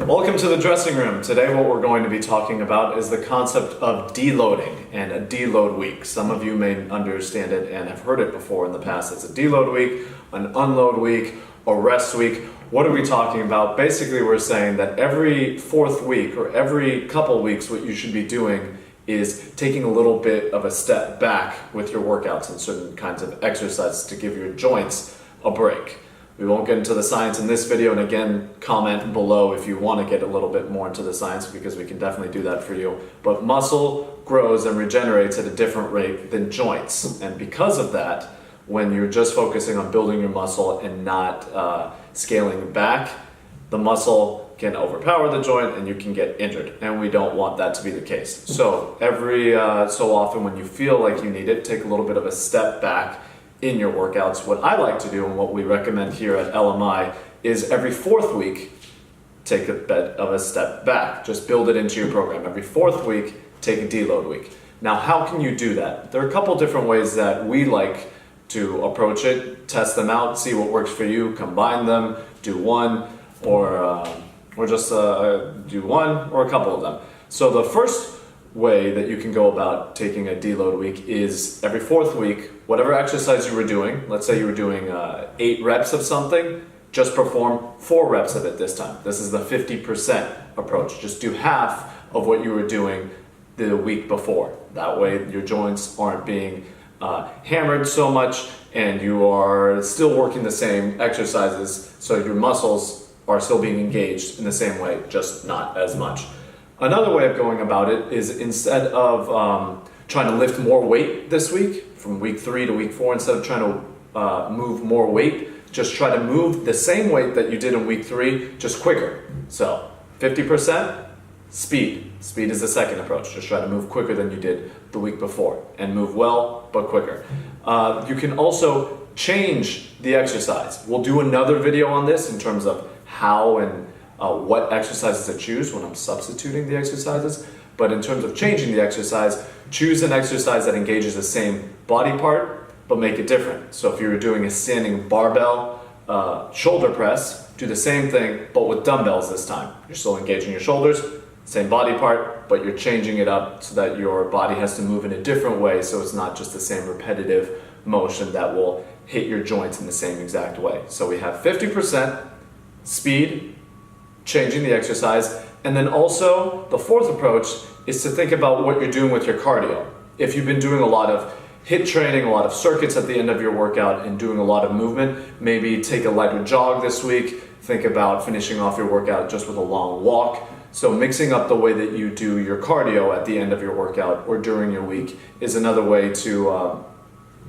Welcome to the dressing room. Today what we're going to be talking about is the concept of deloading and a deload week. Some of you may understand it and have heard it before in the past. It's a deload week, an unload week, a rest week. What are we talking about? Basically we're saying that every fourth week or every couple weeks what you should be doing is taking a little bit of a step back with your workouts and certain kinds of exercises to give your joints a break. We won't get into the science in this video, and again, comment below if you want to get a little bit more into the science because we can definitely do that for you. But muscle grows and regenerates at a different rate than joints. And because of that, when you're just focusing on building your muscle and not scaling back, the muscle can overpower the joint and you can get injured. And we don't want that to be the case. So every so often when you feel like you need it, take a little bit of a step back in your workouts. What I like to do and what we recommend here at LMI is every fourth week, take a bit of a step back. Just build it into your program. Every fourth week, take a deload week. Now, how can you do that? There are a couple different ways that we like to approach it. Test them out, see what works for you, combine them, do one, or just do one or a couple of them. So the first way that you can go about taking a deload week is every fourth week, whatever exercise you were doing, let's say you were doing 8 reps of something, just perform 4 reps of it this time. This is the 50% approach. Just do half of what you were doing the week before. That way your joints aren't being hammered so much and you are still working the same exercises, so your muscles are still being engaged in the same way, just not as much. Another way of going about it is instead of trying to lift more weight this week, from week 3 to week 4, instead of trying to move more weight, just try to move the same weight that you did in week 3, just quicker. So 50% speed. Speed is the second approach. Just try to move quicker than you did the week before and move well, but quicker. You can also change the exercise. We'll do another video on this in terms of how and what exercises to choose when I'm substituting the exercises. But in terms of changing the exercise, choose an exercise that engages the same body part, but make it different. So if you're doing a standing barbell shoulder press, do the same thing, but with dumbbells this time. You're still engaging your shoulders, same body part, but you're changing it up so that your body has to move in a different way, so it's not just the same repetitive motion that will hit your joints in the same exact way. So we have 50% speed, changing the exercise, and then also the fourth approach is to think about what you're doing with your cardio. If you've been doing a lot of HIIT training, a lot of circuits at the end of your workout and doing a lot of movement, maybe take a lighter jog this week, think about finishing off your workout just with a long walk. So mixing up the way that you do your cardio at the end of your workout or during your week is another way to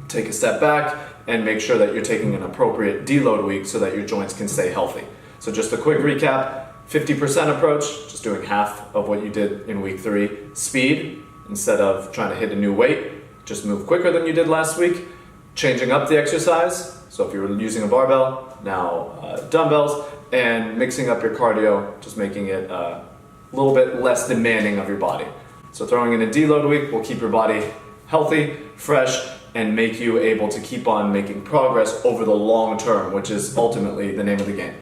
take a step back and make sure that you're taking an appropriate deload week so that your joints can stay healthy. So just a quick recap, 50% approach, just doing half of what you did in week 3. Speed, instead of trying to hit a new weight, just move quicker than you did last week. Changing up the exercise, so if you were using a barbell, now dumbbells, and mixing up your cardio, just making it a little bit less demanding of your body. So throwing in a deload week will keep your body healthy, fresh, and make you able to keep on making progress over the long term, which is ultimately the name of the game.